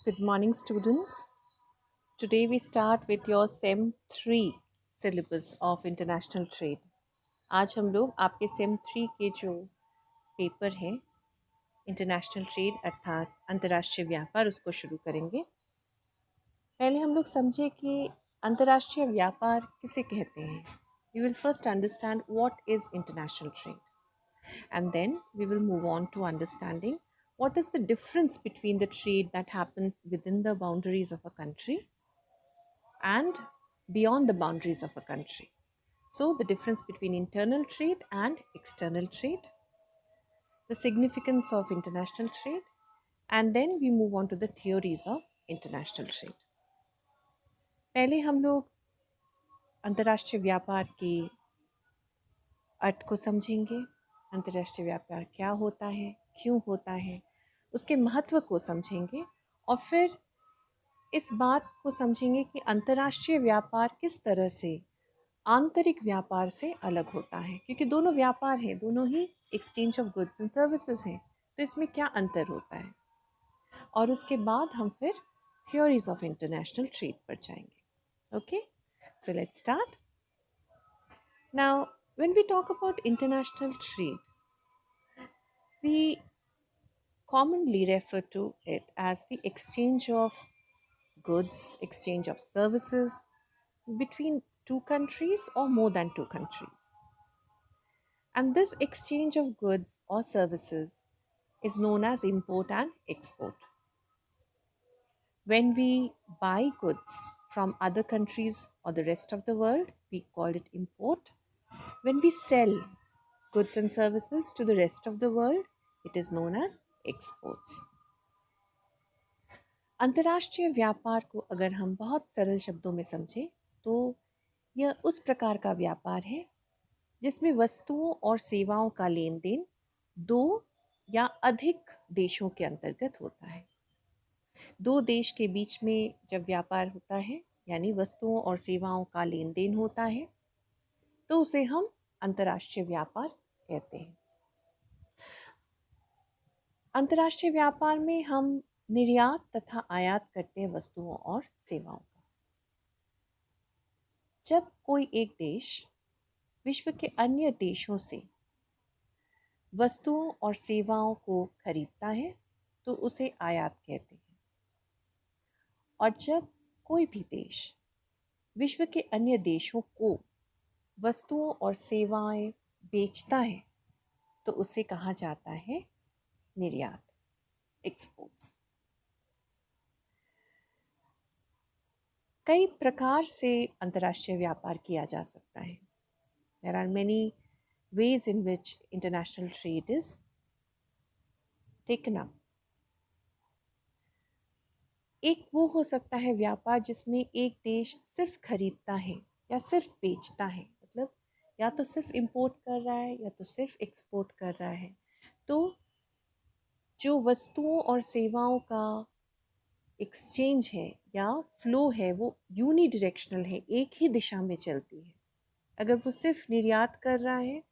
Good morning, students. Today we start with your SEM 3 syllabus of International Trade. आज हम लोग आपके SEM 3 के जो पेपर है इंटरनेशनल ट्रेड अर्थात अंतर्राष्ट्रीय व्यापार उसको शुरू करेंगे। पहले हम लोग समझे कि अंतर्राष्ट्रीय व्यापार किसे कहते हैं। You will first understand what is international trade, and then we will move on to understanding what is the difference between the trade that happens within the boundaries of a country and beyond the boundaries of a country. So, the difference between internal trade and external trade, the significance of international trade, and then we move on to the theories of international trade. पहले हम लोग अंतर्राष्ट्रीय व्यापार के अर्थ को समझेंगे। अंतर्राष्ट्रीय व्यापार क्या होता है, क्यों होता है, उसके महत्व को समझेंगे और फिर इस बात को समझेंगे कि अंतर्राष्ट्रीय व्यापार किस तरह से आंतरिक व्यापार से अलग होता है, क्योंकि दोनों व्यापार हैं, दोनों ही exchange of goods and services हैं। तो इसमें क्या अंतर होता है और उसके बाद हम फिर थ्योरीज ऑफ इंटरनेशनल ट्रेड पर जाएंगे। Okay, so let's start now. When we talk about international trade, we commonly refer to it as the exchange of goods, exchange of services between two countries or more than two countries. And this exchange of goods or services is known as import and export. When we buy goods from other countries or the rest of the world, we call it import. When we sell goods and services to the rest of the world, it is known as exports. अंतर्राष्ट्रीय व्यापार को अगर हम बहुत सरल शब्दों में समझें तो यह उस प्रकार का व्यापार है जिसमें वस्तुओं और सेवाओं का लेन देन दो या अधिक देशों के अंतर्गत होता है। दो देश के बीच में जब व्यापार होता है यानी वस्तुओं और सेवाओं का लेन देन होता है तो उसे हम अंतर्राष्ट्रीय व्यापार कहते हैं। अंतर्राष्ट्रीय व्यापार में हम निर्यात तथा आयात करते हैं वस्तुओं और सेवाओं का। जब कोई एक देश विश्व के अन्य देशों से वस्तुओं और सेवाओं को खरीदता है तो उसे आयात कहते हैं, और जब कोई भी देश विश्व के अन्य देशों को वस्तुओं और सेवाएं बेचता है तो उसे कहा जाता है निर्यात, एक्सपोर्ट्स। कई प्रकार से अंतर्राष्ट्रीय व्यापार किया जा सकता है। There are many ways in which international trade is taken up. एक वो हो सकता है व्यापार जिसमें एक देश सिर्फ खरीदता है या सिर्फ बेचता है, मतलब या तो सिर्फ इंपोर्ट कर रहा है या तो सिर्फ एक्सपोर्ट कर रहा है। तो जो वस्तुओं और सेवाओं का एक्सचेंज है या फ्लो है वो यूनी डायरेक्शनल है, एक ही दिशा में चलती है। अगर वो सिर्फ निर्यात कर रहा है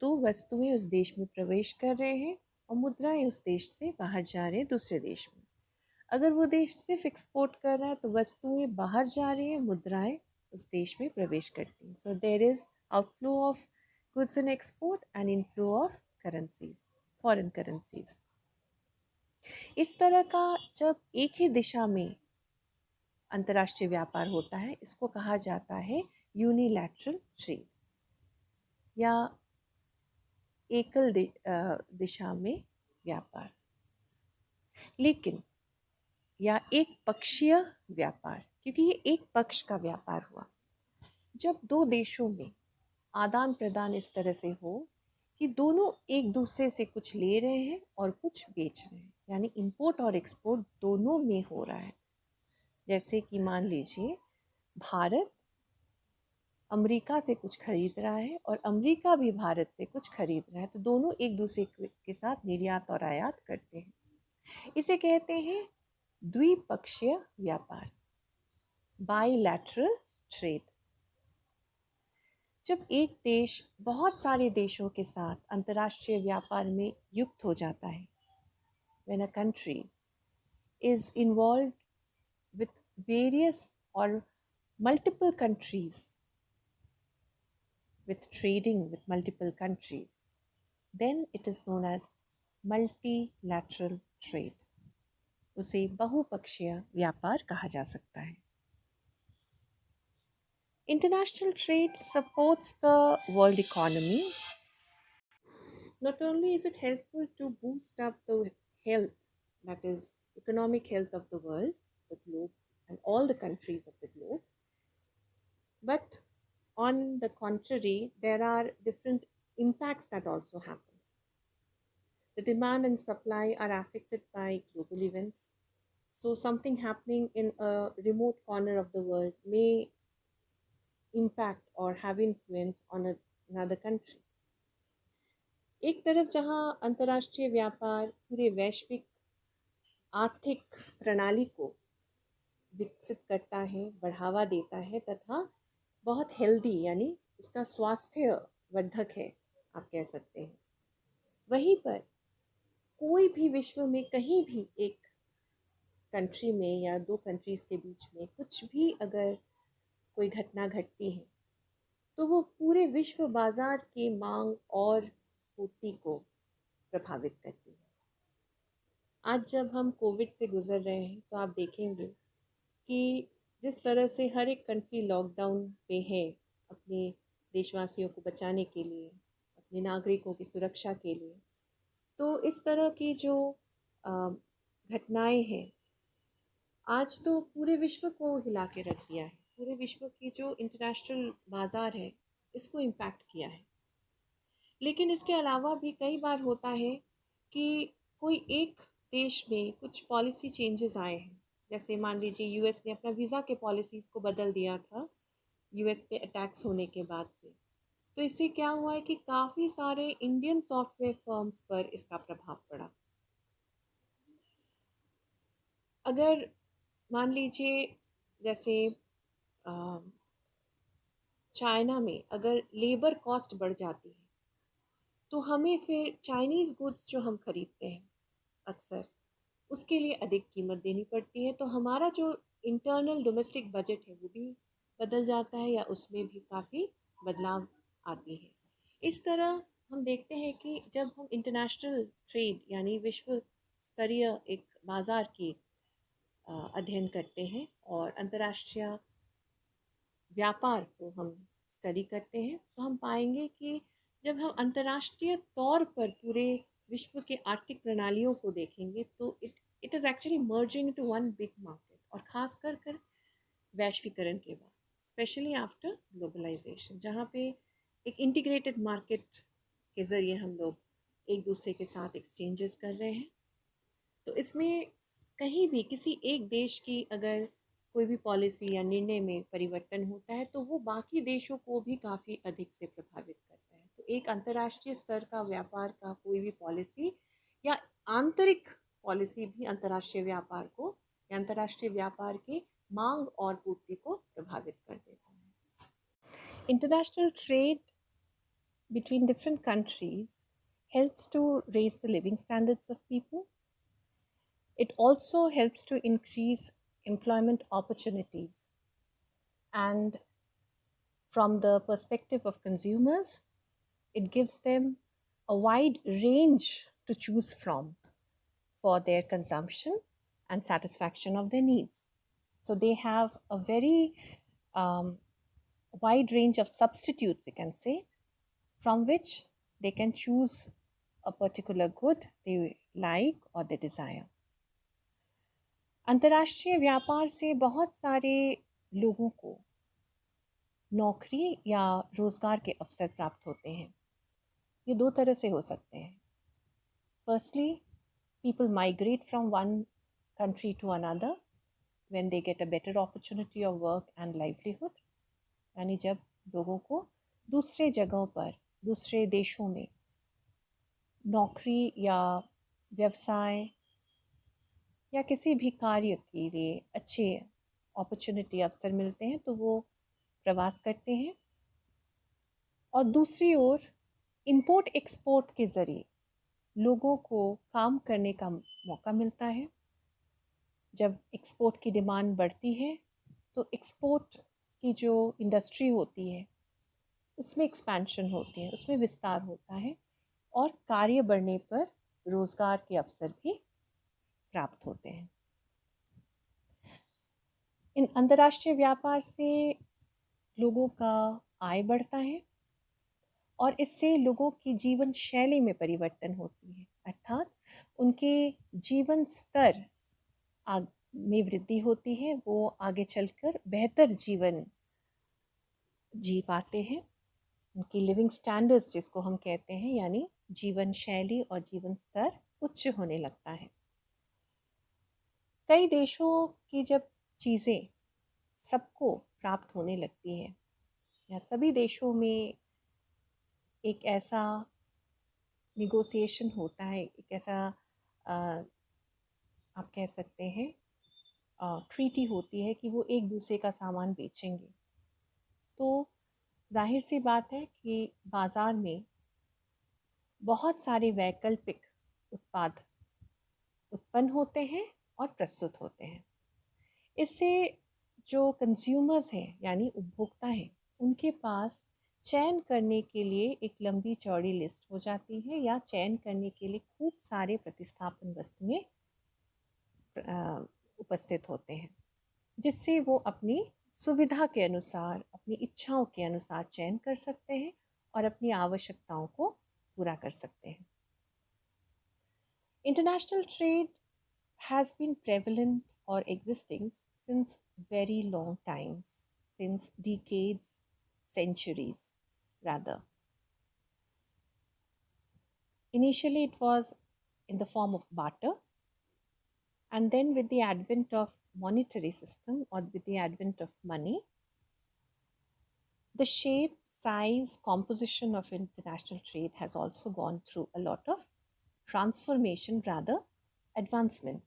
तो वस्तुएं उस देश में प्रवेश कर रहे हैं और मुद्राएं उस देश से बाहर जा रहे हैं दूसरे देश में। अगर वो देश सिर्फ एक्सपोर्ट कर रहा है तो वस्तुएं बाहर जा रही हैं, मुद्राएं उस देश में प्रवेश करती हैं। So there is outflow of goods and export and inflow of currencies, foreign currencies. इस तरह का जब एक ही दिशा में अंतर्राष्ट्रीय व्यापार होता है इसको कहा जाता है यूनिलैटरल ट्रेड या एकल दिशा में व्यापार। लेकिन या एक पक्षीय व्यापार, क्योंकि ये एक पक्ष का व्यापार हुआ जब दो देशों में आदान प्रदान इस तरह से हो कि दोनों एक दूसरे से कुछ ले रहे हैं और कुछ बेच रहे हैं, यानी इंपोर्ट और एक्सपोर्ट दोनों में हो रहा है। जैसे कि मान लीजिए भारत अमेरिका से कुछ खरीद रहा है और अमेरिका भी भारत से कुछ खरीद रहा है, तो दोनों एक दूसरे के साथ निर्यात और आयात करते हैं। इसे कहते हैं द्विपक्षीय व्यापार, बाइलैटरल ट्रेड। जब एक देश बहुत सारे देशों के साथ अंतर्राष्ट्रीय व्यापार में युक्त हो जाता है, when a country is involved with various or multiple countries, with trading with multiple countries, then it is known as multilateral trade. उसे बहुपक्षीय व्यापार कहा जा सकता है. International trade supports the world economy. Not only is it helpful to boost up the health, that is, economic health of the world, the globe, and all the countries of the globe, but on the contrary, there are different impacts that also happen. The demand and supply are affected by global events. So, something happening in a remote corner of the world may impact or have influence on another country. एक तरफ जहां अंतर्राष्ट्रीय व्यापार पूरे वैश्विक आर्थिक प्रणाली को विकसित करता है, बढ़ावा देता है तथा बहुत हेल्दी यानी उसका स्वास्थ्य वर्धक है, आप कह सकते हैं. वहीं पर कोई भी विश्व में कहीं भी एक कंट्री में या दो कंट्रीज़ के बीच में कुछ भी अगर कोई घटना घटती है तो वो पूरे विश्व बाजार की मांग और पूर्ति को प्रभावित करती है. आज जब हम कोविड से गुजर रहे हैं तो आप देखेंगे कि जिस तरह से हर एक कंट्री लॉकडाउन पे है अपने देशवासियों को बचाने के लिए, अपने नागरिकों की सुरक्षा के लिए, तो इस तरह की जो घटनाएं हैं आज तो पूरे विश्व को हिला के रख दिया है. पूरे विश्व की जो इंटरनेशनल बाज़ार है इसको इम्पैक्ट किया है. लेकिन इसके अलावा भी कई बार होता है कि कोई एक देश में कुछ पॉलिसी चेंजेस आए हैं. जैसे मान लीजिए यूएस ने अपना वीज़ा के पॉलिसीज़ को बदल दिया था यूएस पे अटैक्स होने के बाद से. तो इससे क्या हुआ है कि काफ़ी सारे इंडियन सॉफ्टवेयर फर्म्स पर इसका प्रभाव पड़ा. अगर मान लीजिए जैसे चाइना में अगर लेबर कॉस्ट बढ़ जाती है तो हमें फिर चाइनीज़ गुड्स जो हम खरीदते हैं अक्सर उसके लिए अधिक कीमत देनी पड़ती है. तो हमारा जो इंटरनल डोमेस्टिक बजट है वो भी बदल जाता है या उसमें भी काफ़ी बदलाव आती है. इस तरह हम देखते हैं कि जब हम इंटरनेशनल ट्रेड यानी विश्व स्तरीय एक बाज़ार की अध्ययन करते हैं और अंतर्राष्ट्रीय व्यापार को हम स्टडी करते हैं तो हम पाएंगे कि जब हम अंतर्राष्ट्रीय तौर पर पूरे विश्व के आर्थिक प्रणालियों को देखेंगे तो it is actually merging to one big market. और ख़ास कर वैश्वीकरण के बाद, स्पेशली आफ्टर ग्लोबलाइजेशन, जहाँ पे एक इंटीग्रेटेड मार्केट के ज़रिए हम लोग एक दूसरे के साथ एक्सचेंजेस कर रहे हैं. तो इसमें कहीं भी किसी एक देश की अगर कोई भी पॉलिसी या निर्णय में परिवर्तन होता है तो वो बाकी देशों को भी काफ़ी अधिक से प्रभावित करता है. तो एक अंतर्राष्ट्रीय स्तर का व्यापार का कोई भी पॉलिसी या आंतरिक पॉलिसी भी अंतर्राष्ट्रीय व्यापार को या अंतर्राष्ट्रीय व्यापार की मांग और पूर्ति को प्रभावित कर देता है. International trade between different countries helps to raise the living standards of people. It also helps to increase employment opportunities. And from the perspective of consumers, it gives them a wide range to choose from for their consumption and satisfaction of their needs. So they have a very wide range of substitutes, you can say, from which they can choose a particular good they like or they desire. अंतर्राष्ट्रीय व्यापार से बहुत सारे लोगों को नौकरी या रोज़गार के अवसर प्राप्त होते हैं. ये दो तरह से हो सकते हैं. Firstly, people migrate from one country to another when they get a better opportunity of work and livelihood. यानी जब लोगों को दूसरे जगहों पर, दूसरे देशों में नौकरी या व्यवसाय या किसी भी कार्य के लिए अच्छे अपॉर्चुनिटी अवसर मिलते हैं तो वो प्रवास करते हैं. और दूसरी ओर इंपोर्ट एक्सपोर्ट के ज़रिए लोगों को काम करने का मौका मिलता है. जब एक्सपोर्ट की डिमांड बढ़ती है तो एक्सपोर्ट की जो इंडस्ट्री होती है उसमें एक्सपेंशन होती है, उसमें विस्तार होता है और कार्य बढ़ने पर रोजगार के अवसर भी प्राप्त होते हैं। इन अंतर्राष्ट्रीय व्यापार से लोगों का आय बढ़ता है और इससे लोगों की जीवन शैली में परिवर्तन होती है, अर्थात उनके जीवन स्तर में वृद्धि होती है, वो आगे चलकर बेहतर जीवन जी पाते हैं। उनकी लिविंग स्टैंडर्ड्स जिसको हम कहते हैं, यानी जीवन शैली और जीवन स्तर उच्च होने लगता है। कई देशों की जब चीज़ें सबको प्राप्त होने लगती है या सभी देशों में एक ऐसा निगोसिएशन होता है, एक ऐसा आ, आप कह सकते हैं ट्रीटी होती है कि वो एक दूसरे का सामान बेचेंगे, तो जाहिर सी बात है कि बाज़ार में बहुत सारे वैकल्पिक उत्पाद उत्पन्न होते हैं और प्रस्तुत होते हैं। इससे जो कंज्यूमर्स हैं यानी उपभोक्ता हैं, उनके पास चयन करने के लिए एक लंबी चौड़ी लिस्ट हो जाती है या चयन करने के लिए खूब सारे प्रतिस्थापन वस्तुएं उपस्थित होते हैं, जिससे वो अपनी सुविधा के अनुसार, अपनी इच्छाओं के अनुसार चयन कर सकते हैं और अपनी आवश्यकताओं को पूरा कर सकते हैं। International trade has been prevalent or existing since very long times, since decades, centuries rather. Initially, it was in the form of barter, and then with the advent of monetary system or with the advent of money, the shape, size, composition of international trade has also gone through a lot of transformation, rather advancement.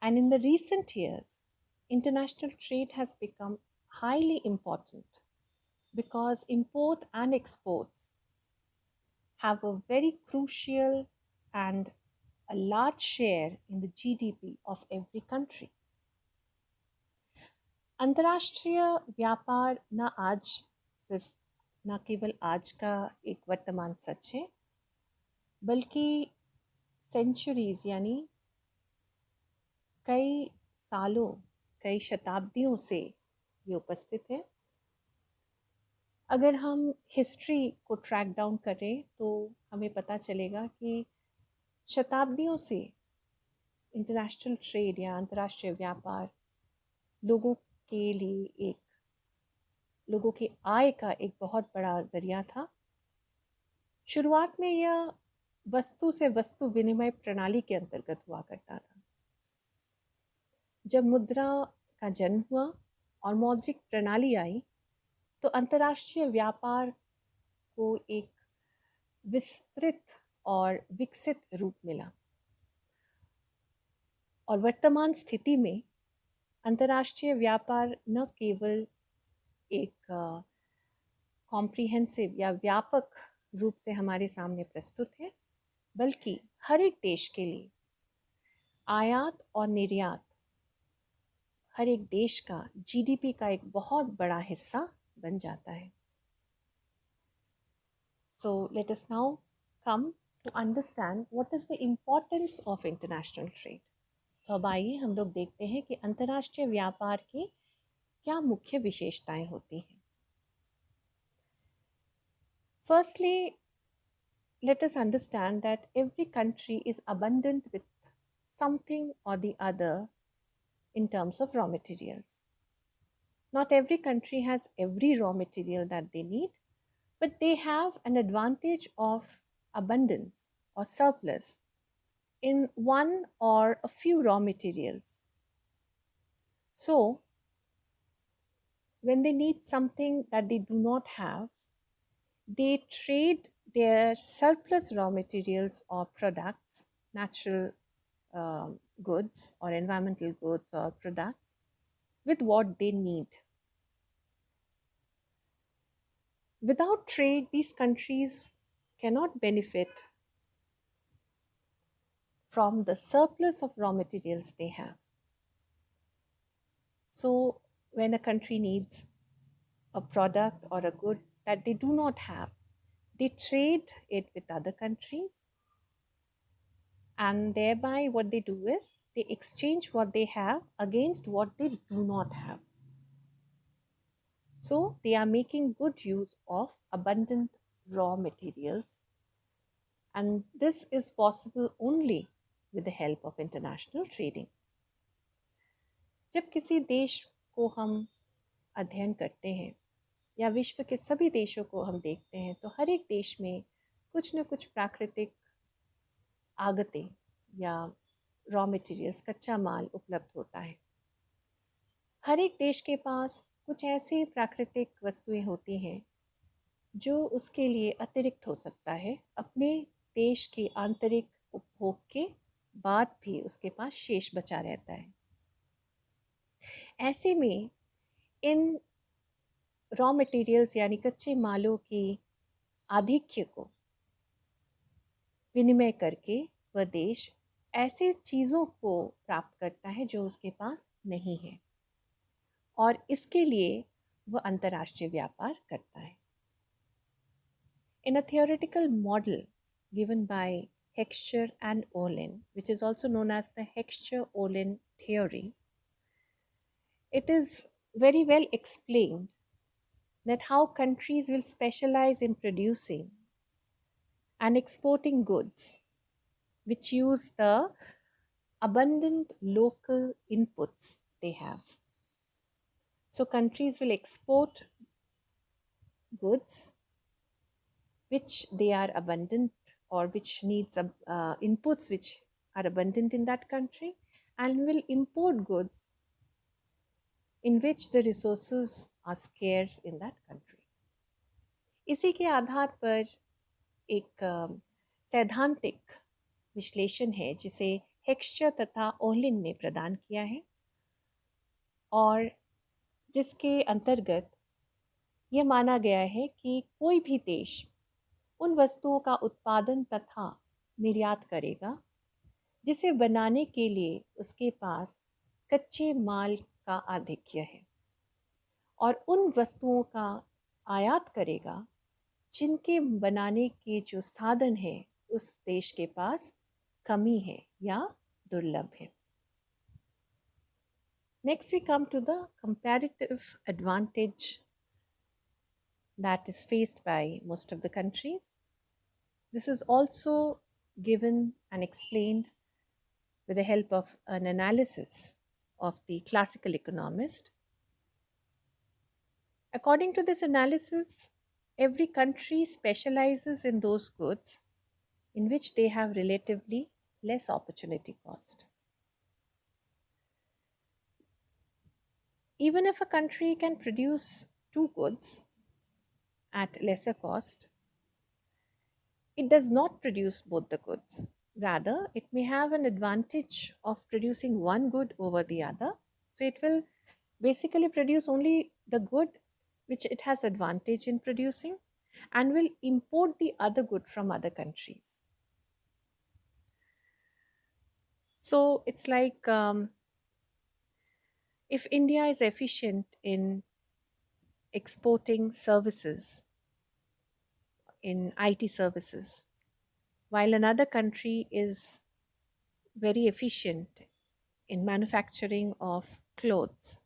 And in the recent years, international trade has become highly important because import and exports have a very crucial and a large share in the GDP of every country. अंतर्राष्ट्रीय व्यापार न केवल आज का एक वर्तमान सच है, बल्कि सेंचुरीज यानी कई सालों, कई शताब्दियों से ये उपस्थित है। अगर हम हिस्ट्री को ट्रैक डाउन करें तो हमें पता चलेगा कि शताब्दियों से इंटरनेशनल ट्रेड या अंतर्राष्ट्रीय व्यापार लोगों के लिए लोगों की आय का एक बहुत बड़ा ज़रिया था। शुरुआत में यह वस्तु से वस्तु विनिमय प्रणाली के अंतर्गत हुआ करता था। जब मुद्रा का जन्म हुआ और मौद्रिक प्रणाली आई तो अंतर्राष्ट्रीय व्यापार को एक विस्तृत और विकसित रूप मिला और वर्तमान स्थिति में अंतर्राष्ट्रीय व्यापार न केवल एक कॉम्प्रिहेंसिव या व्यापक रूप से हमारे सामने प्रस्तुत है, बल्कि हर एक देश के लिए आयात और निर्यात हर एक देश का जीडीपी का एक बहुत बड़ा हिस्सा बन जाता है। So let us now come to understand what is the importance of international trade. तो अब आइए हम लोग देखते हैं कि अंतर्राष्ट्रीय व्यापार की क्या मुख्य विशेषताएं होती हैं। Firstly, let us understand that every country is abundant with something or the other in terms of raw materials. Not every country has every raw material that they need, but they have an advantage of abundance or surplus in one or a few raw materials. So, when they need something that they do not have, they trade their surplus raw materials or products, natural goods or environmental goods or products, with what they need. Without trade, these countries cannot benefit from the surplus of raw materials they have. So when a country needs a product or a good that they do not have, they trade it with other countries, and thereby what they do is they exchange what they have against what they do not have. So they are making good use of abundant raw materials, and this is possible only with the help of international trading. जब किसी देश को हम अध्ययन करते हैं या विश्व के सभी देशों को हम देखते हैं, तो हर एक देश में कुछ न कुछ प्राकृतिक आगतें या रॉ मटेरियल्स, कच्चा माल उपलब्ध होता है। हर एक देश के पास कुछ ऐसी प्राकृतिक वस्तुएं होती हैं जो उसके लिए अतिरिक्त हो सकता है, अपने देश के आंतरिक उपभोग के बाद भी उसके पास शेष बचा रहता है। ऐसे में इन रॉ मटेरियल्स यानी कच्चे मालों की आधिक्य को विनिमय करके वह देश ऐसे चीज़ों को प्राप्त करता है जो उसके पास नहीं है, और इसके लिए वह अंतर्राष्ट्रीय व्यापार करता है। In a theoretical model given by Heckscher and Olin, which is also known as the Heckscher-Olin theory, it is very well explained that how countries will specialize in producing and exporting goods which use the abundant local inputs they have. So countries will export goods which they are abundant or which needs inputs which are abundant in that country, and will import goods in which the resources are scarce in that country. इसी के आधार पर एक सैद्धांतिक विश्लेषण है जिसे हेक्स्चर तथा Olin ने प्रदान किया है, और जिसके अंतर्गत यह माना गया है कि कोई भी देश उन वस्तुओं का उत्पादन तथा निर्यात करेगा जिसे बनाने के लिए उसके पास कच्चे माल का आधिक्य है, और उन वस्तुओं का आयात करेगा जिनके बनाने के जो साधन है उस देश के पास कमी है या दुर्लभ है। Next we come to the comparative advantage that is faced by most of the countries. This is also given and explained with the help of an analysis of the classical economist. According to this analysis, every country specializes in those goods in which they have relatively less opportunity cost. Even if a country can produce two goods at lesser cost, it does not produce both the goods. Rather, it may have an advantage of producing one good over the other. So it will basically produce only the good which it has advantage in producing, and will import the other good from other countries. So it's like if India is efficient in exporting services, in IT services, while another country is very efficient in manufacturing of clothes,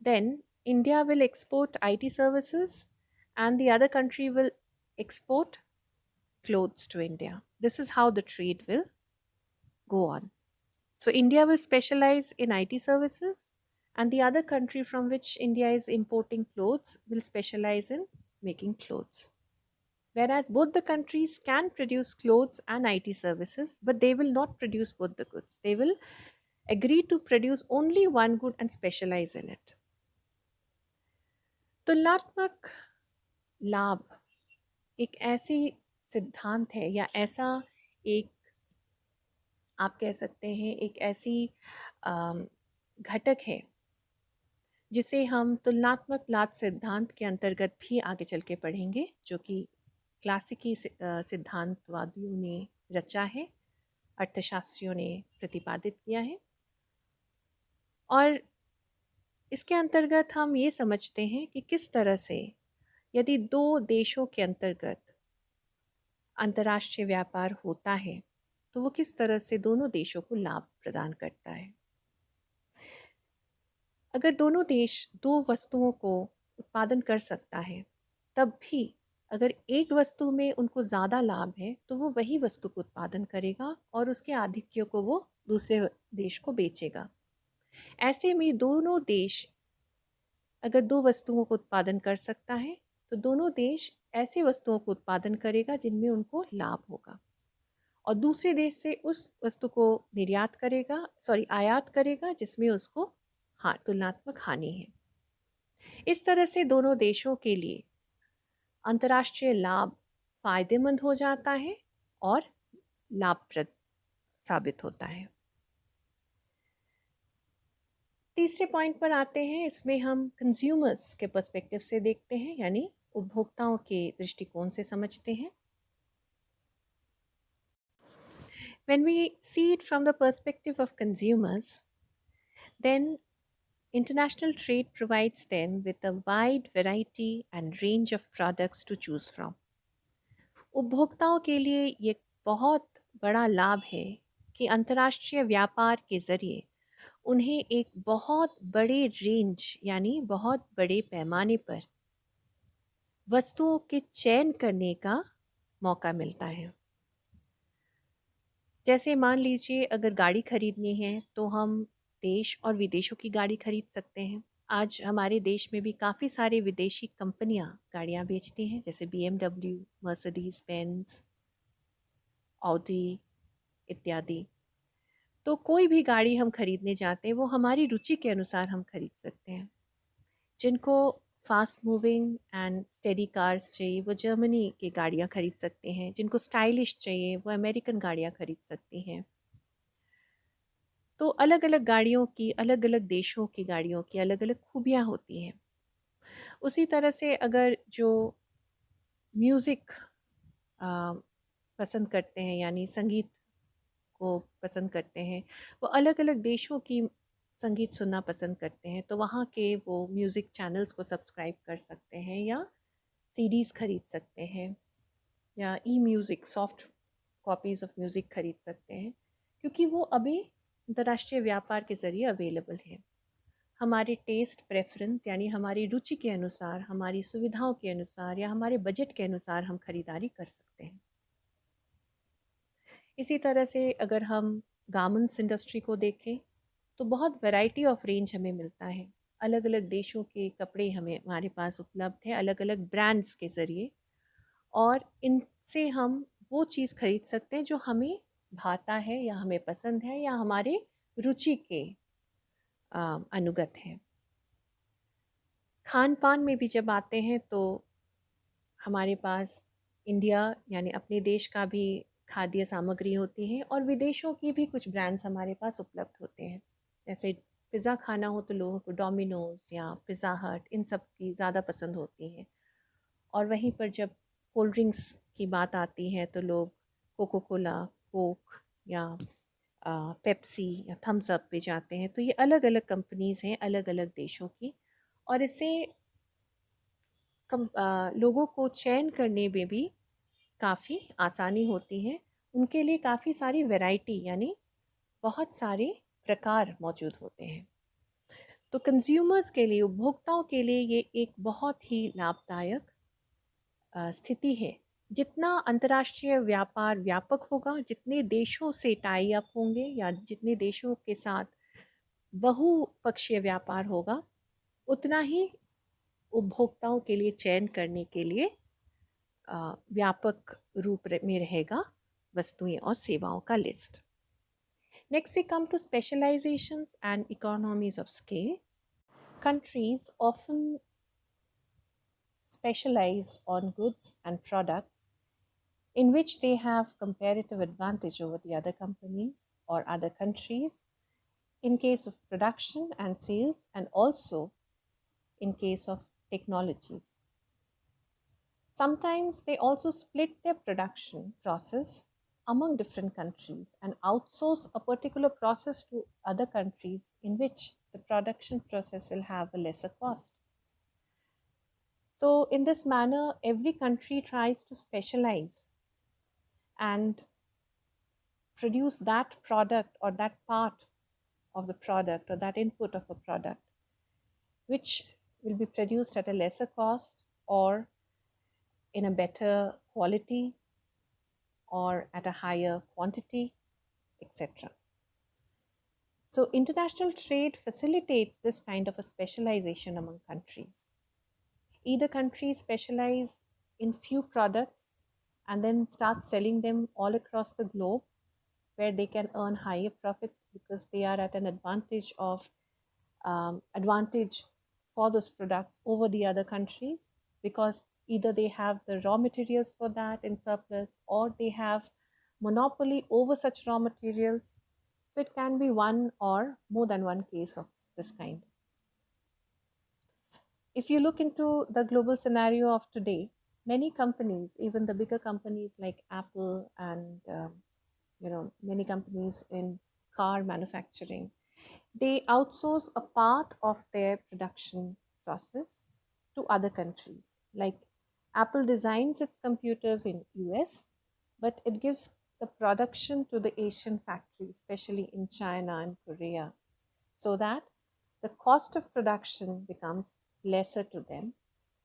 then India will export IT services and the other country will export clothes to India. This is how the trade will go on. So India will specialize in IT services, and the other country from which India is importing clothes will specialize in making clothes. Whereas both the countries can produce clothes and IT services, but they will not produce both the goods. They will agree to produce only one good and specialize in it. तुलनात्मक लाभ एक ऐसी सिद्धांत है या ऐसा एक, आप कह सकते हैं, एक ऐसी घटक है जिसे हम तुलनात्मक लाभ सिद्धांत के अंतर्गत भी आगे चल के पढ़ेंगे, जो कि क्लासिकी सिद्धांतवादियों ने रचा है, अर्थशास्त्रियों ने प्रतिपादित किया है। और इसके अंतर्गत हम ये समझते हैं कि किस तरह से यदि दो देशों के अंतर्गत अंतर्राष्ट्रीय व्यापार होता है तो वो किस तरह से दोनों देशों को लाभ प्रदान करता है। अगर दोनों देश दो वस्तुओं को उत्पादन कर सकता है, तब भी अगर एक वस्तु में उनको ज़्यादा लाभ है तो वो वही वस्तु को उत्पादन करेगा और उसके आधिक्य को वो दूसरे देश को बेचेगा। ऐसे में दोनों देश अगर दो वस्तुओं को उत्पादन कर सकता है तो दोनों देश ऐसे वस्तुओं को उत्पादन करेगा जिनमें उनको लाभ होगा और दूसरे देश से उस वस्तु को आयात करेगा जिसमें उसको तुलनात्मक हानि है। इस तरह से दोनों देशों के लिए अंतर्राष्ट्रीय लाभ फायदेमंद हो जाता है और लाभप्रद साबित होता है। तीसरे पॉइंट पर आते हैं। इसमें हम कंज्यूमर्स के पर्सपेक्टिव से देखते हैं, यानी उपभोक्ताओं के दृष्टिकोण से समझते हैं। When we see it from the perspective of consumers, then international trade provides them with a wide variety and range of products to choose from. उपभोक्ताओं के लिए ये बहुत बड़ा लाभ है कि अंतर्राष्ट्रीय व्यापार के ज़रिए उन्हें एक बहुत बड़े रेंज यानी बहुत बड़े पैमाने पर वस्तुओं के चयन करने का मौका मिलता है। जैसे मान लीजिए अगर गाड़ी खरीदनी है तो हम देश और विदेशों की गाड़ी खरीद सकते हैं। आज हमारे देश में भी काफ़ी सारे विदेशी कंपनियां गाड़ियां बेचती हैं, जैसे BMW, मर्सिडीज बेंज, ऑडी इत्यादि। तो कोई भी गाड़ी हम खरीदने जाते हैं वो हमारी रुचि के अनुसार हम खरीद सकते हैं। जिनको fast moving and steady cars चाहिए वो जर्मनी की गाड़ियाँ खरीद सकते हैं, जिनको स्टाइलिश चाहिए वो अमेरिकन गाड़ियाँ खरीद सकती हैं। तो अलग अलग गाड़ियों की, अलग अलग देशों की गाड़ियों की अलग अलग खूबियाँ होती हैं। उसी तरह से अगर जो म्यूज़िक पसंद करते हैं, यानी संगीत को पसंद करते हैं, वो अलग अलग देशों की संगीत सुनना पसंद करते हैं, तो वहाँ के वो म्यूज़िक चैनल्स को सब्सक्राइब कर सकते हैं या सीडीज़ खरीद सकते हैं या e music soft copies of music खरीद सकते हैं, क्योंकि वो अभी अंतर्राष्ट्रीय व्यापार के ज़रिए अवेलेबल है। हमारे टेस्ट प्रेफरेंस यानी हमारी रुचि के अनुसार, हमारी सुविधाओं के अनुसार या हमारे बजट के अनुसार हम खरीदारी कर सकते हैं। इसी तरह से अगर हम गारमेंट्स इंडस्ट्री को देखें तो बहुत वैरायटी ऑफ रेंज हमें मिलता है। अलग अलग देशों के कपड़े हमारे पास उपलब्ध है अलग अलग ब्रांड्स के ज़रिए, और इनसे हम वो चीज़ खरीद सकते हैं जो हमें भाता है या हमें पसंद है या हमारे रुचि के अनुगत है। खान पान में भी जब आते हैं तो हमारे पास इंडिया यानी अपने देश का भी खाद्य सामग्री होती है और विदेशों की भी कुछ ब्रांड्स हमारे पास उपलब्ध होते हैं। जैसे पिज़्ज़ा खाना हो तो लोगों को डोमिनोज़ या पिज़्ज़ा हट इन सब की ज़्यादा पसंद होती है, और वहीं पर जब कोल्ड ड्रिंक्स की बात आती है तो लोग कोको कोला, कोक या पेप्सी या थम्स अप पे जाते हैं। तो ये अलग अलग कंपनीज़ हैं अलग अलग देशों की, और इससे लोगों को चयन करने में भी काफ़ी आसानी होती है। उनके लिए काफ़ी सारी वैरायटी यानी बहुत सारे प्रकार मौजूद होते हैं। तो कंज्यूमर्स के लिए, उपभोक्ताओं के लिए ये एक बहुत ही लाभदायक स्थिति है। जितना अंतर्राष्ट्रीय व्यापार व्यापक होगा, जितने देशों से टाई अप होंगे या जितने देशों के साथ बहुपक्षीय व्यापार होगा, उतना ही उपभोक्ताओं के लिए चयन करने के लिए व्यापक रूप में रहेगा वस्तुएं और सेवाओं का list. Next, we come to specializations and economies of scale. Countries often specialize on goods and products in which they have comparative advantage over the other companies or other countries in case of production and sales, and also in case of technologies. Sometimes they also split their production process among different countries and outsource a particular process to other countries in which the production process will have a lesser cost. So, in this manner, every country tries to specialize and produce that product or that part of the product or that input of a product, which will be produced at a lesser cost or in a better quality or at a higher quantity, etc. So, international trade facilitates this kind of a specialization among countries. Either countries specialize in few products and then start selling them all across the globe where they can earn higher profits because they are at an advantage for those products over the other countries, because either they have the raw materials for that in surplus or they have monopoly over such raw materials. So it can be one or more than one case of this kind. If you look into the global scenario of today, many companies, even the bigger companies like Apple and many companies in car manufacturing, they outsource a part of their production process to other countries. Like Apple designs its computers in US, but it gives the production to the Asian factories, especially in China and Korea, so that the cost of production becomes lesser to them.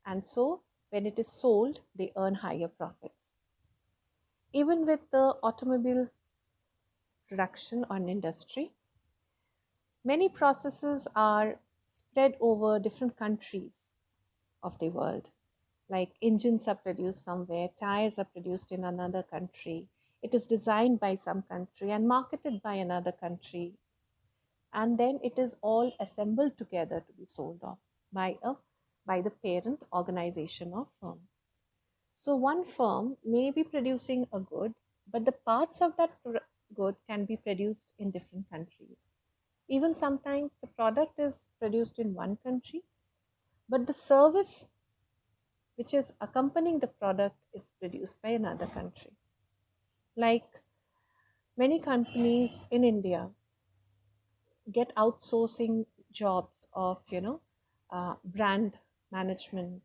And so when it is sold, they earn higher profits. Even with the automobile production or industry, many processes are spread over different countries of the world. Like engines are produced somewhere, tires are produced in another country, it is designed by some country and marketed by another country, and then it is all assembled together to be sold off by the parent organization or firm. So one firm may be producing a good, but the parts of that good can be produced in different countries. Even sometimes the product is produced in one country, but the service which is accompanying the product is produced by another country. Like many companies in India get outsourcing jobs of brand management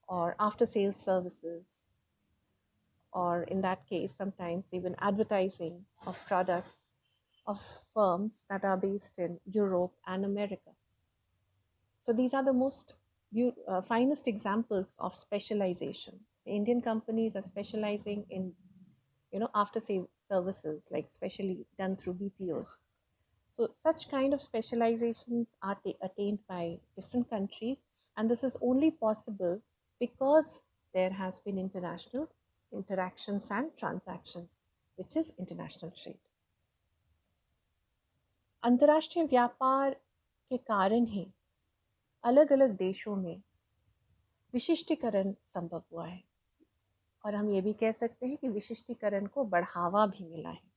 or after sales services, or in that case sometimes even advertising of products of firms that are based in Europe and America. So these are the most finest examples of specialization. So Indian companies are specializing in after sales services, like especially done through BPOs. So such kind of specializations are attained by different countries, and this is only possible because there has been international interactions and transactions, which is international trade. अंतर्राष्ट्रीय व्यापार के कारण ही अलग अलग देशों में विशिष्टीकरण संभव हुआ है, और हम ये भी कह सकते हैं कि विशिष्टीकरण को बढ़ावा भी मिला है।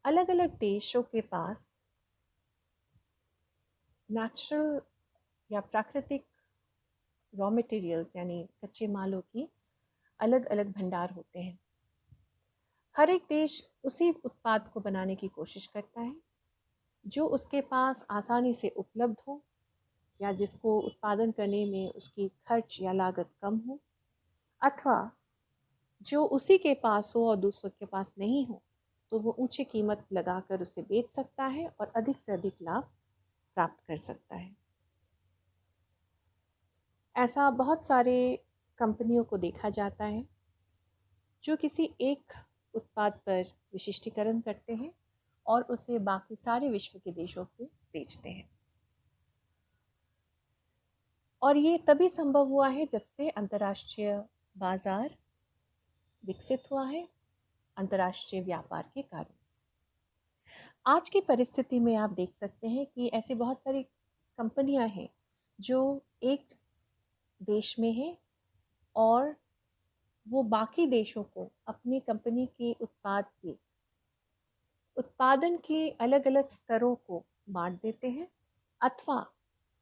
अलग अलग देशों के पास नेचुरल या प्राकृतिक रॉ मटेरियल्स यानी कच्चे मालों की अलग अलग भंडार होते हैं। हर एक देश उसी उत्पाद को बनाने की कोशिश करता है जो उसके पास आसानी से उपलब्ध हो, या जिसको उत्पादन करने में उसकी खर्च या लागत कम हो, अथवा जो उसी के पास हो और दूसरों के पास नहीं हो तो वो ऊंची कीमत लगाकर उसे बेच सकता है और अधिक से अधिक लाभ प्राप्त कर सकता है। ऐसा बहुत सारे कंपनियों को देखा जाता है जो किसी एक उत्पाद पर विशिष्टीकरण करते हैं और उसे बाकी सारे विश्व के देशों को बेचते हैं। और ये तभी संभव हुआ है जब से अंतर्राष्ट्रीय बाजार विकसित हुआ है, अंतर्राष्ट्रीय व्यापार के कारण। आज की परिस्थिति में आप देख सकते हैं कि ऐसी बहुत सारी कंपनियां हैं जो एक देश में हैं और वो बाकी देशों को अपनी कंपनी के उत्पाद के उत्पादन के अलग अलग स्तरों को बांट देते हैं, अथवा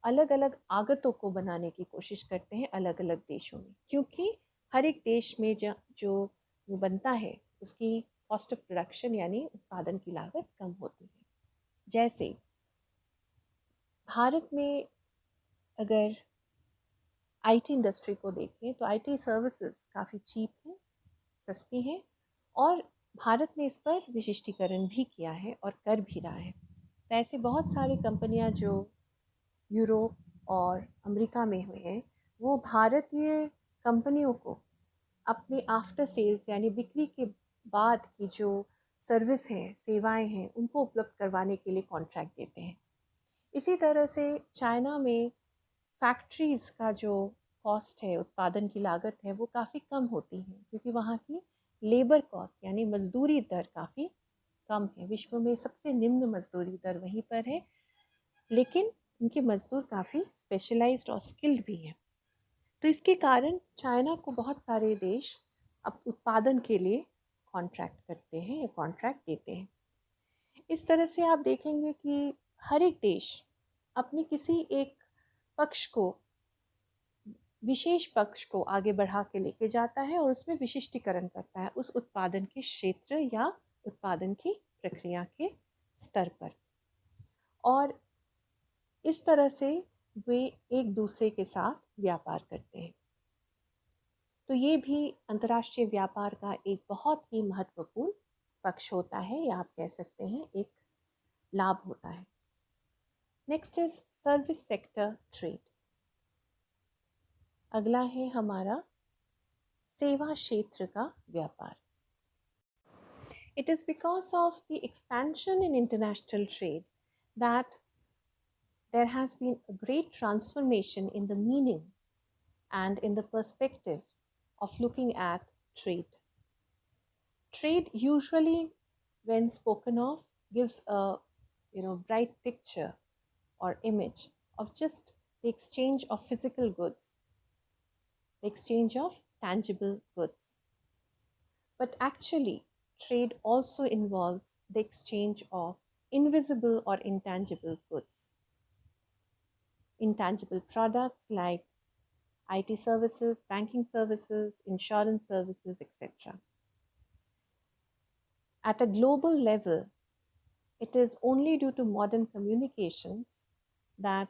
अलग अलग आगतों को बनाने की कोशिश करते हैं अलग अलग देशों में, क्योंकि हर एक देश में जो वो बनता है उसकी कॉस्ट ऑफ प्रोडक्शन यानी उत्पादन की लागत कम होती है। जैसे भारत में अगर आईटी इंडस्ट्री को देखें तो आईटी सर्विसेज काफ़ी चीप हैं, सस्ती हैं, और भारत ने इस पर विशिष्टीकरण भी किया है और कर भी रहा है। तो ऐसे बहुत सारी कंपनियां जो यूरोप और अमेरिका में हुए हैं, वो भारतीय कंपनियों को अपने आफ्टर सेल्स यानी बिक्री के बाद की जो सर्विस हैं, सेवाएं हैं, उनको उपलब्ध करवाने के लिए कॉन्ट्रैक्ट देते हैं। इसी तरह से चाइना में फैक्ट्रीज़ का जो कॉस्ट है, उत्पादन की लागत है, वो काफ़ी कम होती है क्योंकि वहाँ की लेबर कॉस्ट यानी मज़दूरी दर काफ़ी कम है। विश्व में सबसे निम्न मज़दूरी दर वहीं पर है, लेकिन उनके मज़दूर काफ़ी स्पेशलाइज्ड और स्किल्ड भी हैं। तो इसके कारण चाइना को बहुत सारे देश अब उत्पादन के लिए कॉन्ट्रैक्ट करते हैं या कॉन्ट्रैक्ट देते हैं। इस तरह से आप देखेंगे कि हर एक देश अपने किसी एक पक्ष को, विशेष पक्ष को आगे बढ़ा के लेके जाता है और उसमें विशिष्टीकरण करता है उस उत्पादन के क्षेत्र या उत्पादन की प्रक्रिया के स्तर पर, और इस तरह से वे एक दूसरे के साथ व्यापार करते हैं। तो ये भी अंतर्राष्ट्रीय व्यापार का एक बहुत ही महत्वपूर्ण पक्ष होता है, या आप कह सकते हैं एक लाभ होता है। Next is service sector trade. अगला है हमारा सेवा क्षेत्र का व्यापार। It is because of the expansion in international trade that there has been a great transformation in the meaning and in the perspective of looking at trade. Trade usually, when spoken of, gives a bright picture or image of just the exchange of physical goods, the exchange of tangible goods. But actually, trade also involves the exchange of invisible or intangible goods, intangible products like IT services, banking services, insurance services, etc. At a global level, it is only due to modern communications that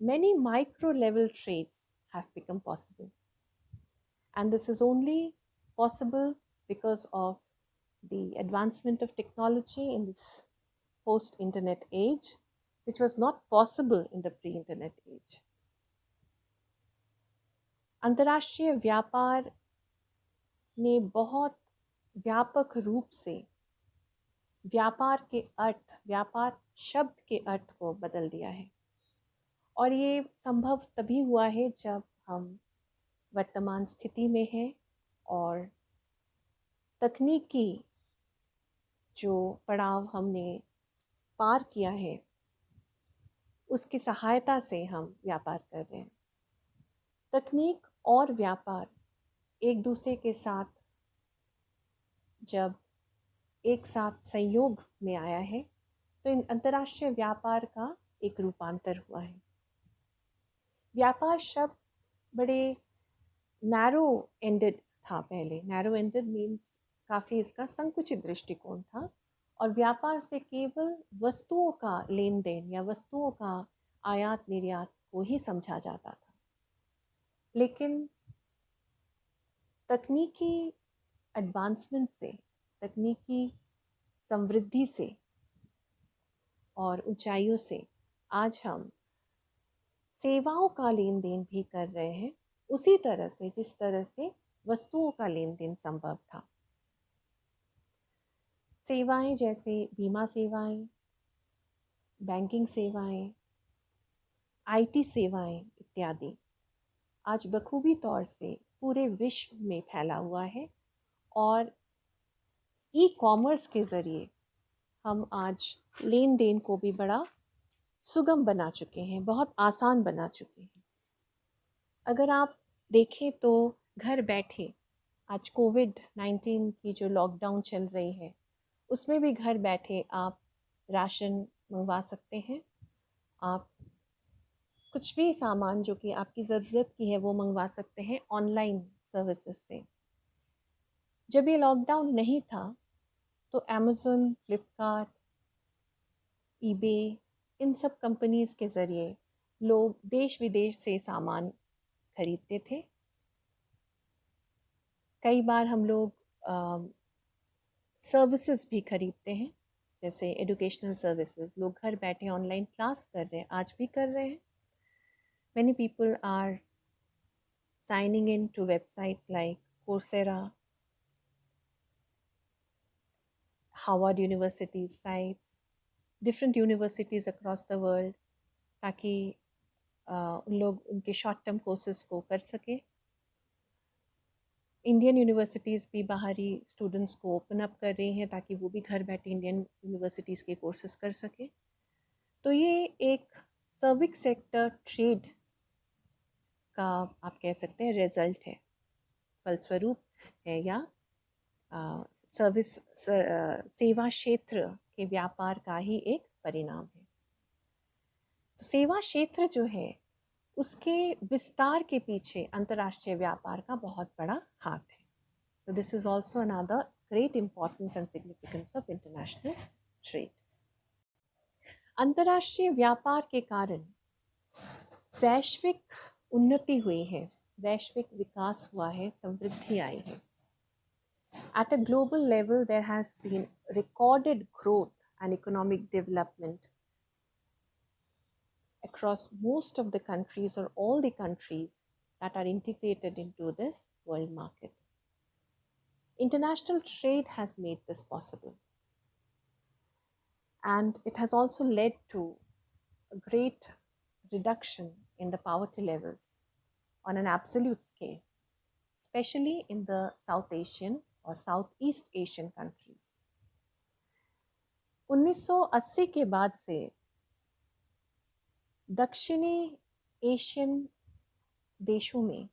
many micro level trades have become possible. And this is only possible because of the advancement of technology in this post-internet age, which was not possible in the pre-internet age. अंतर्राष्ट्रीय व्यापार ने बहुत व्यापक रूप से व्यापार के अर्थ, व्यापार शब्द के अर्थ को बदल दिया है, और ये संभव तभी हुआ है जब हम वर्तमान स्थिति में हैं और तकनीकी जो पड़ाव हमने पार किया है उसकी सहायता से हम व्यापार कर रहे हैं। तकनीक और व्यापार एक दूसरे के साथ जब एक साथ संयोग में आया है तो इन अंतर्राष्ट्रीय व्यापार का एक रूपांतर हुआ है। व्यापार शब्द बड़े नैरो एंडेड था पहले। नैरो एंडेड मीन्स काफ़ी इसका संकुचित दृष्टिकोण था, और व्यापार से केवल वस्तुओं का लेन देन या वस्तुओं का आयात निर्यात को ही समझा जाता था। लेकिन तकनीकी एडवांसमेंट से, तकनीकी समृद्धि से और ऊंचाइयों से आज हम सेवाओं का लेन देन भी कर रहे हैं, उसी तरह से जिस तरह से वस्तुओं का लेन देन संभव था। सेवाएं जैसे बीमा सेवाएं, बैंकिंग सेवाएं, आईटी सेवाएं इत्यादि आज बखूबी तौर से पूरे विश्व में फैला हुआ है, और ई कॉमर्स के ज़रिए हम आज लेन देन को भी बड़ा सुगम बना चुके हैं, बहुत आसान बना चुके हैं। अगर आप देखें तो घर बैठे आज कोविड-19 की जो लॉकडाउन चल रही है उसमें भी घर बैठे आप राशन मंगवा सकते हैं, आप कुछ भी सामान जो कि आपकी ज़रूरत की है वो मंगवा सकते हैं ऑनलाइन सर्विसेज से। जब ये लॉकडाउन नहीं था तो अमेज़न, फ्लिपकार्ट, ईबे, इन सब कंपनीज़ के ज़रिए लोग देश विदेश से सामान खरीदते थे। कई बार हम लोग सर्विसेज भी खरीदते हैं, जैसे एजुकेशनल सर्विसेज। लोग घर बैठे ऑनलाइन क्लास कर रहे हैं, आज भी कर रहे हैं। Many people are signing in to websites like Coursera, Harvard University's sites, different universities across the world, ताकि उन लोग उनके शॉर्ट टर्म कोर्सेज को कर सके। इंडियन यूनिवर्सिटीज़ भी बाहरी स्टूडेंट्स को ओपन अप कर रही हैं ताकि वो भी घर बैठे इंडियन यूनिवर्सिटीज़ के कोर्सेज कर सके। तो ये एक सर्विस सेक्टर ट्रेड का आप कह सकते हैं रिजल्ट है, फलस्वरूप है, या सर्विस सेवा क्षेत्र के व्यापार का ही एक परिणाम है। तो सेवा क्षेत्र जो है उसके विस्तार के पीछे अंतर्राष्ट्रीय व्यापार का बहुत बड़ा हाथ है। तो this is also another great importance and significance of international trade. अंतर्राष्ट्रीय व्यापार के कारण वैश्विक उन्नति हुई है, वैश्विक विकास हुआ है, समृद्धि आई है। At a global level, there has been recorded growth and economic development across most of the countries or all the countries that are integrated into this world market. International trade has made this possible. And it has also led to a great reduction in the poverty levels on an absolute scale, especially in the South Asian or Southeast Asian countries. 1980 के बाद से दक्षिणी Asian देशों में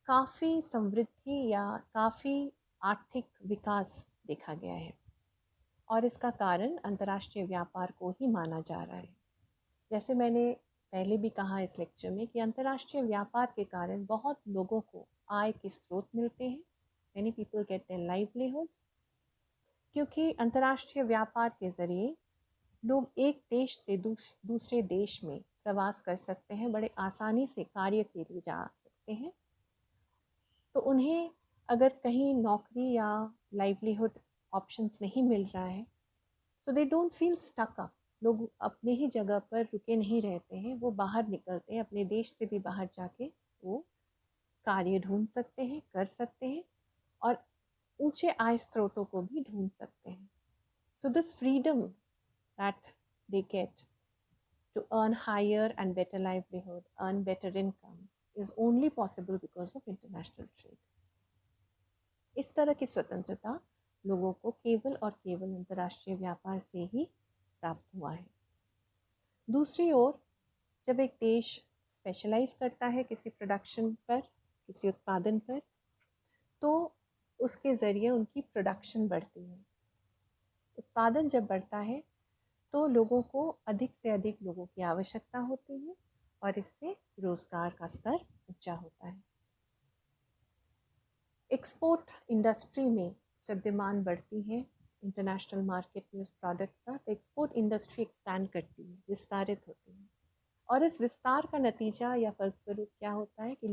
काफ़ी समृद्धि या काफ़ी आर्थिक विकास देखा गया है, और इसका कारण अंतर्राष्ट्रीय व्यापार को ही माना जा रहा है। जैसे मैंने पहले भी कहा इस लेक्चर में कि अंतर्राष्ट्रीय व्यापार के कारण बहुत लोगों को आय के स्रोत मिलते हैं। Many people get their livelihoods, क्योंकि अंतर्राष्ट्रीय व्यापार के ज़रिए लोग एक देश से दूसरे देश में प्रवास कर सकते हैं, बड़े आसानी से कार्य के लिए जा सकते हैं। तो उन्हें अगर कहीं नौकरी या लाइवलीहुड ऑप्शंस नहीं मिल रहा है, so they don't feel stuck up. लोग अपने ही जगह पर रुके नहीं रहते हैं, वो बाहर निकलते हैं, अपने देश से भी बाहर जाके वो कार्य ढूंढ सकते हैं, कर सकते हैं, और ऊंचे आय स्रोतों को भी ढूंढ सकते हैं। So this freedom that they get to earn higher and better livelihood, earn better incomes, is only possible because of international trade. इस तरह की स्वतंत्रता लोगों को केवल और केवल अंतर्राष्ट्रीय व्यापार से ही प्राप्त हुआ है। दूसरी ओर, जब एक देश स्पेशलाइज करता है किसी प्रोडक्शन पर, किसी उत्पादन पर, तो उसके ज़रिए उनकी प्रोडक्शन बढ़ती है। उत्पादन जब बढ़ता है तो लोगों को अधिक से अधिक लोगों की आवश्यकता होती है, और इससे रोजगार का स्तर ऊंचा होता है। एक्सपोर्ट इंडस्ट्री में जब डिमांड बढ़ती है इंटरनेशनल मार्केट में उस प्रोडक्ट का, तो एक्सपोर्ट इंडस्ट्री एक्सपैंड करती है, विस्तारित होती है, और इस विस्तार का नतीजा या फलस्वरूप क्या होता है कि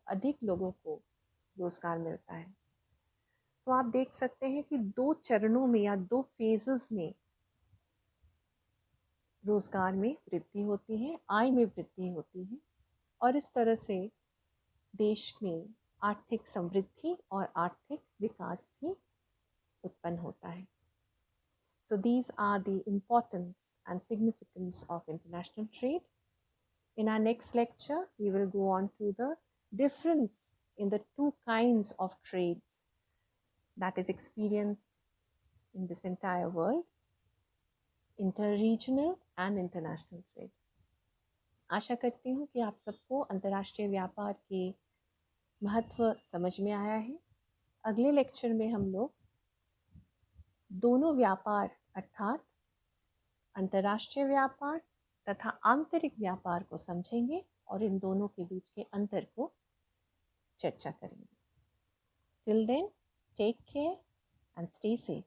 अधिक लोगों को रोजगार मिलता है। तो आप देख सकते हैं कि 2 चरणों में या 2 फेजेस में रोजगार में वृद्धि होती है, आय में वृद्धि होती है, और इस तरह से देश में आर्थिक समृद्धि और आर्थिक विकास भी उत्पन्न होता है। So these are the importance and significance of international trade. In our next lecture, we will go on to the difference in the two kinds of trades that is experienced in this entire world, interregional and international trade. आशा करती हूँ कि आप सबको अंतर्राष्ट्रीय व्यापार के महत्व समझ में आया है। अगले लेक्चर में हम लोग दोनों व्यापार अर्थात अंतर्राष्ट्रीय व्यापार तथा आंतरिक व्यापार को समझेंगे और इन दोनों के बीच के अंतर को चर्चा करेंगे। Till then, Take care and stay safe.